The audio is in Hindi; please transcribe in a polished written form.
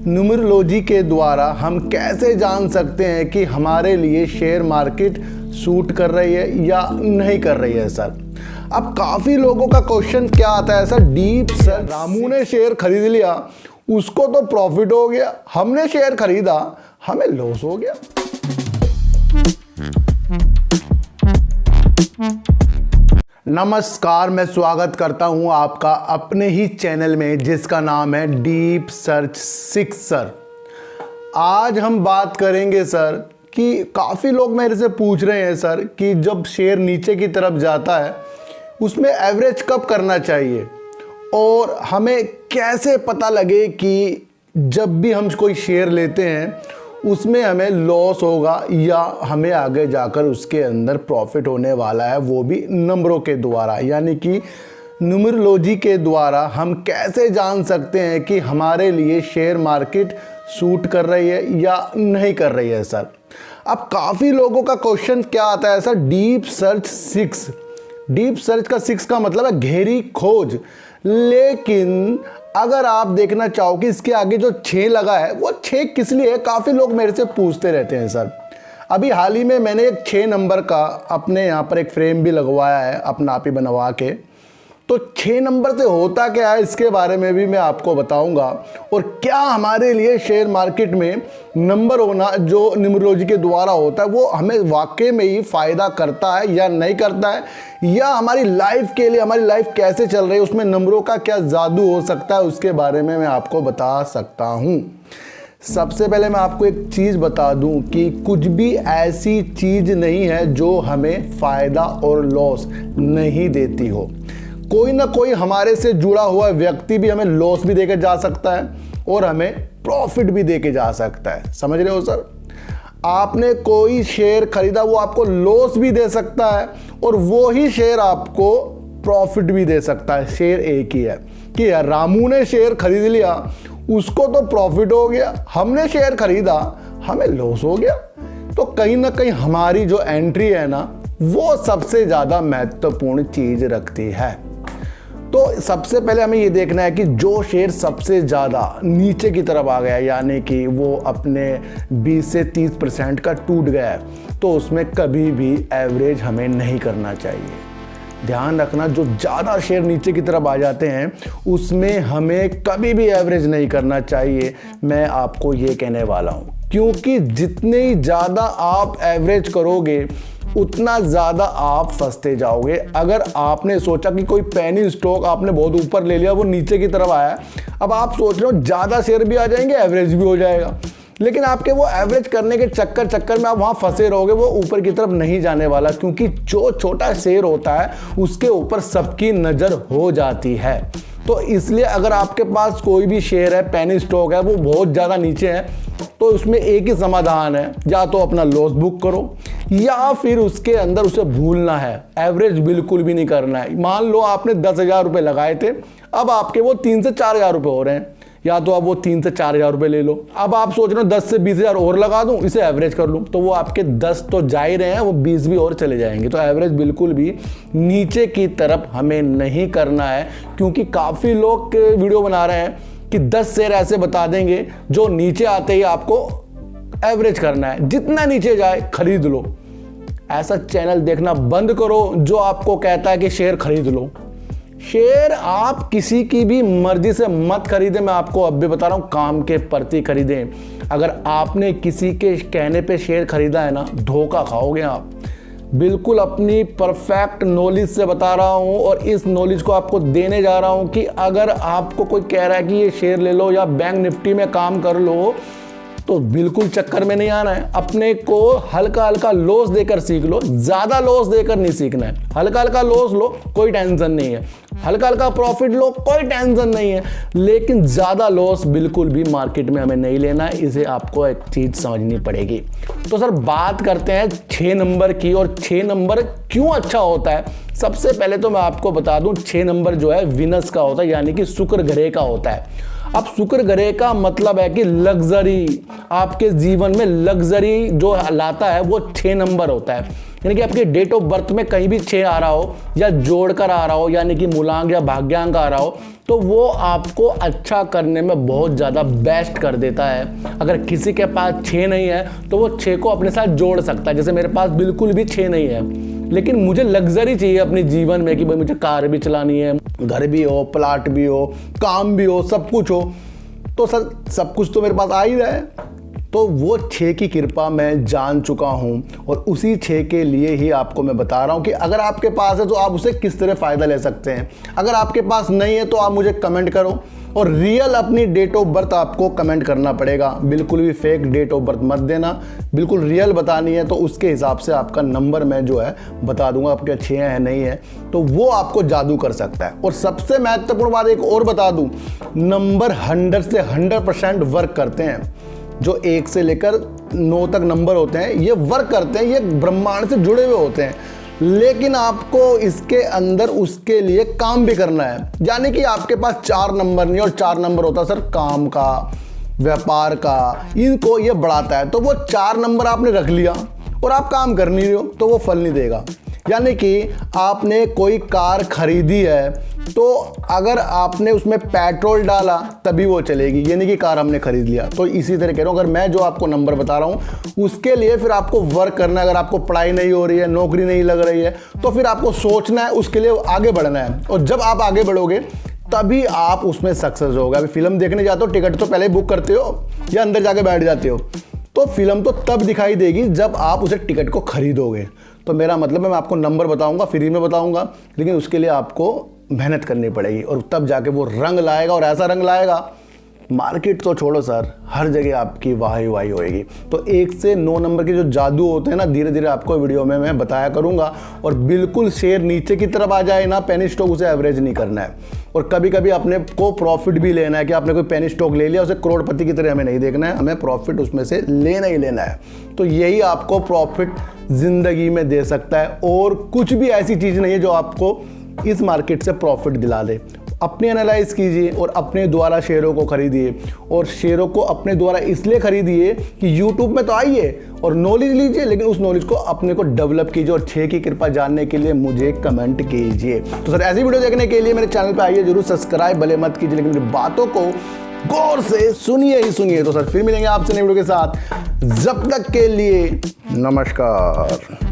न्यूमरोलॉजी के द्वारा हम कैसे जान सकते हैं कि हमारे लिए शेयर मार्केट सूट कर रही है या नहीं कर रही है सर। अब काफ़ी लोगों का क्वेश्चन क्या आता है सर, डीप सर, रामू ने शेयर खरीद लिया, उसको तो प्रॉफिट हो गया, हमने शेयर खरीदा, हमें लॉस हो गया। नमस्कार, मैं स्वागत करता हूं आपका अपने ही चैनल में जिसका नाम है डीप सर्च 6 सर। आज हम बात करेंगे सर कि काफ़ी लोग मेरे से पूछ रहे हैं सर कि जब शेयर नीचे की तरफ जाता है उसमें एवरेज कब करना चाहिए और हमें कैसे पता लगे कि जब भी हम कोई शेयर लेते हैं उसमें हमें लॉस होगा या हमें आगे जाकर उसके अंदर प्रॉफिट होने वाला है, वो भी नंबरों के द्वारा, यानी कि न्यूमरोलॉजी के द्वारा हम कैसे जान सकते हैं कि हमारे लिए शेयर मार्केट सूट कर रही है या नहीं कर रही है सर। अब काफ़ी लोगों का क्वेश्चन क्या आता है sir, deep search 6। Deep search का 6 का मतलब है गहरी खोज, लेकिन अगर आप देखना चाहो कि इसके आगे जो 6 लगा है वो 6 किस लिए है, काफ़ी लोग मेरे से पूछते रहते हैं सर। अभी हाल ही में मैंने एक 6 नंबर का अपने यहाँ पर एक फ्रेम भी लगवाया है अपना आप ही बनवा के। तो 6 नंबर से होता क्या है इसके बारे में भी मैं आपको बताऊंगा, और क्या हमारे लिए शेयर मार्केट में नंबर होना जो न्यूमरोलॉजी के द्वारा होता है वो हमें वाकई में ही फ़ायदा करता है या नहीं करता है, या हमारी लाइफ के लिए हमारी लाइफ कैसे चल रही है उसमें नंबरों का क्या जादू हो सकता है, उसके बारे में मैं आपको बता सकता हूँ। सबसे पहले मैं आपको एक चीज़ बता दूं कि कुछ भी ऐसी चीज़ नहीं है जो हमें फ़ायदा और लॉस नहीं देती हो। कोई ना कोई हमारे से जुड़ा हुआ व्यक्ति भी हमें लॉस भी देके जा सकता है और हमें प्रॉफिट भी देके जा सकता है, समझ रहे हो सर। आपने कोई शेयर खरीदा वो आपको लॉस भी दे सकता है और वो ही शेयर आपको प्रॉफिट भी दे सकता है। शेयर एक ही है कि रामू ने शेयर खरीद लिया, उसको तो प्रॉफिट हो गया, हमने शेयर खरीदा, हमें लॉस हो गया। तो कहीं ना कहीं हमारी जो एंट्री है ना वो सबसे ज़्यादा महत्वपूर्ण चीज़ रखती है। तो सबसे पहले हमें ये देखना है कि जो शेयर सबसे ज़्यादा नीचे की तरफ आ गया, यानी कि वो अपने 20 से 30% का टूट गया है, तो उसमें कभी भी एवरेज हमें नहीं करना चाहिए। ध्यान रखना, जो ज़्यादा शेयर नीचे की तरफ आ जाते हैं उसमें हमें कभी भी एवरेज नहीं करना चाहिए। मैं आपको ये कहने वाला हूँ, क्योंकि जितने ही ज़्यादा आप एवरेज करोगे उतना ज़्यादा आप फंसते जाओगे। अगर आपने सोचा कि कोई पेनी स्टॉक आपने बहुत ऊपर ले लिया, वो नीचे की तरफ आया, अब आप सोच रहे हो ज़्यादा शेयर भी आ जाएंगे, एवरेज भी हो जाएगा, लेकिन आपके वो एवरेज करने के चक्कर में आप वहाँ फंसे रहोगे, वो ऊपर की तरफ नहीं जाने वाला, क्योंकि जो छोटा शेयर होता है उसके ऊपर सबकी नज़र हो जाती है। तो इसलिए अगर आपके पास कोई भी शेयर है, पेनी स्टॉक है, वो बहुत ज़्यादा नीचे है, तो उसमें एक ही समाधान है, या तो अपना लॉस बुक करो या फिर उसके अंदर उसे भूलना है, एवरेज बिल्कुल भी नहीं करना है। मान लो आपने 10,000 रुपये लगाए थे, अब आपके वो 3 से 4,000 रुपये हो रहे हैं, या तो आप वो 3 से 4,000 रुपये ले लो। अब आप सोच रहे हो 10 से 20,000 और लगा दूं, इसे एवरेज कर लूं, तो वो आपके 10 तो जा ही रहे हैं, वो 20 भी और चले जाएंगे। तो एवरेज बिल्कुल भी नीचे की तरफ हमें नहीं करना है, क्योंकि काफ़ी लोग वीडियो बना रहे हैं कि 10 शेयर ऐसे बता देंगे जो नीचे आते ही आपको एवरेज करना है, जितना नीचे जाए खरीद लो। ऐसा चैनल देखना बंद करो जो आपको कहता है कि शेयर खरीद लो। शेयर आप किसी की भी मर्जी से मत खरीदें, मैं आपको अब भी बता रहा हूं, काम के प्रति खरीदें। अगर आपने किसी के कहने पे शेयर खरीदा है ना, धोखा खाओगे आप। बिल्कुल अपनी परफेक्ट नॉलेज से बता रहा हूं, और इस नॉलेज को आपको देने जा रहा हूं कि अगर आपको कोई कह रहा है कि ये शेयर ले लो या बैंक निफ्टी में काम कर लो, तो बिल्कुल चक्कर में नहीं आना है। अपने को हल्का हल्का लॉस देकर सीख लो, ज़्यादा लॉस देकर नहीं सीखना है। हल्का हल्का लॉस लो, कोई टेंशन नहीं है, हल्का हल्का प्रॉफिट लो, कोई टेंशन नहीं है, लेकिन ज़्यादा लॉस बिल्कुल भी मार्केट में हमें नहीं लेना है। इसे आपको एक चीज़ समझनी पड़ेगी। तो सर बात करते हैं 6 नंबर की, और 6 नंबर क्यों अच्छा होता है। सबसे पहले तो मैं आपको बता दूं, 6 नंबर जो है विनस का होता है, यानी कि शुक्र ग्रह का होता है। अब शुक्र ग्रह का मतलब है कि लग्जरी, आपके जीवन में लग्जरी जो लाता है वो 6 नंबर होता है। यानी कि आपके डेट ऑफ बर्थ में कहीं भी 6 आ रहा हो या जोड़कर आ रहा हो, यानी कि मूलांक या भाग्यांक आ रहा हो, तो वो आपको अच्छा करने में बहुत ज़्यादा बेस्ट कर देता है। अगर किसी के पास 6 नहीं है तो वो 6 को अपने साथ जोड़ सकता है। जैसे मेरे पास बिल्कुल भी 6 नहीं है, लेकिन मुझे लग्जरी चाहिए अपने जीवन में कि भाई मुझे कार भी चलानी है, घर भी हो, प्लाट भी हो, काम भी हो, सब कुछ हो, तो सर सब कुछ तो मेरे पास आ ही रहा है। तो वो 6 की कृपा मैं जान चुका हूँ और उसी 6 के लिए ही आपको मैं बता रहा हूँ कि अगर आपके पास है तो आप उसे किस तरह फ़ायदा ले सकते हैं। अगर आपके पास नहीं है तो आप मुझे कमेंट करो और रियल अपनी डेट ऑफ बर्थ आपको कमेंट करना पड़ेगा। बिल्कुल भी फेक डेट ऑफ बर्थ मत देना, बिल्कुल रियल बतानी है, तो उसके हिसाब से आपका नंबर मैं जो है बता दूंगा आपके 6 है नहीं है, तो वो आपको जादू कर सकता है। और सबसे महत्वपूर्ण बात एक और बता दूं, नंबर 100 से 100% वर्क करते हैं। जो 1 से लेकर 9 तक नंबर होते हैं ये वर्क करते हैं, ये ब्रह्मांड से जुड़े हुए होते हैं, लेकिन आपको इसके अंदर उसके लिए काम भी करना है। यानी कि आपके पास 4 नंबर नहीं और 4 नंबर होता है सर काम का, व्यापार का, इनको ये बढ़ाता है। तो वो 4 नंबर आपने रख लिया और आप काम कर नहीं रहे हो तो वो फल नहीं देगा। यानी कि आपने कोई कार खरीदी है तो अगर आपने उसमें पेट्रोल डाला तभी वो चलेगी, यानी कि कार हमने खरीद लिया। तो इसी तरह कह रहा हूँ, अगर मैं जो आपको नंबर बता रहा हूँ उसके लिए फिर आपको वर्क करना है। अगर आपको पढ़ाई नहीं हो रही है, नौकरी नहीं लग रही है, तो फिर आपको सोचना है, उसके लिए आगे बढ़ना है। और जब आप आगे बढ़ोगे तभी आप उसमें सक्सेस होगा। अभी फिल्म देखने जाते हो, टिकट तो पहले ही बुक करते हो या अंदर जाके बैठ जाते हो, तो फिल्म तो तब दिखाई देगी जब आप उसे टिकट को खरीदोगे। तो मेरा मतलब है मैं आपको नंबर बताऊंगा, फ्री में बताऊंगा, लेकिन उसके लिए आपको मेहनत करनी पड़ेगी और तब जाके वो रंग लाएगा। और ऐसा रंग लाएगा, मार्केट तो छोड़ो सर, हर जगह आपकी वाही वाही होएगी। तो 1 से 9 नंबर के जो जादू होते हैं ना, धीरे धीरे आपको वीडियो में मैं बताया करूंगा। और बिल्कुल शेयर नीचे की तरफ आ जाए ना, पेनी स्टॉक, उसे एवरेज नहीं करना है। और कभी कभी अपने को प्रॉफिट भी लेना है कि आपने कोई पेनी स्टॉक ले लिया, उसे करोड़पति की तरह हमें नहीं देखना है, हमें प्रॉफिट उसमें से लेना ही लेना है। तो यही आपको प्रॉफिट जिंदगी में दे सकता है, और कुछ भी ऐसी चीज़ नहीं है जो आपको इस मार्केट से प्रॉफिट दिला दे। अपने एनालाइज कीजिए और अपने द्वारा शेयरों को खरीदिए, और शेयरों को अपने द्वारा इसलिए खरीदिए कि यूट्यूब में तो आइए और नॉलेज लीजिए, लेकिन उस नॉलेज को अपने को डेवलप कीजिए। और 6 की कृपा जानने के लिए मुझे कमेंट कीजिए। तो सर ऐसी वीडियो देखने के लिए मेरे चैनल पे आइए, जरूर सब्सक्राइब भले मत कीजिए, लेकिन मेरी बातों को गौर से सुनिए ही सुनिए। तो सर फिर मिलेंगे आपसे नई वीडियो के साथ, जब तक के लिए नमस्कार।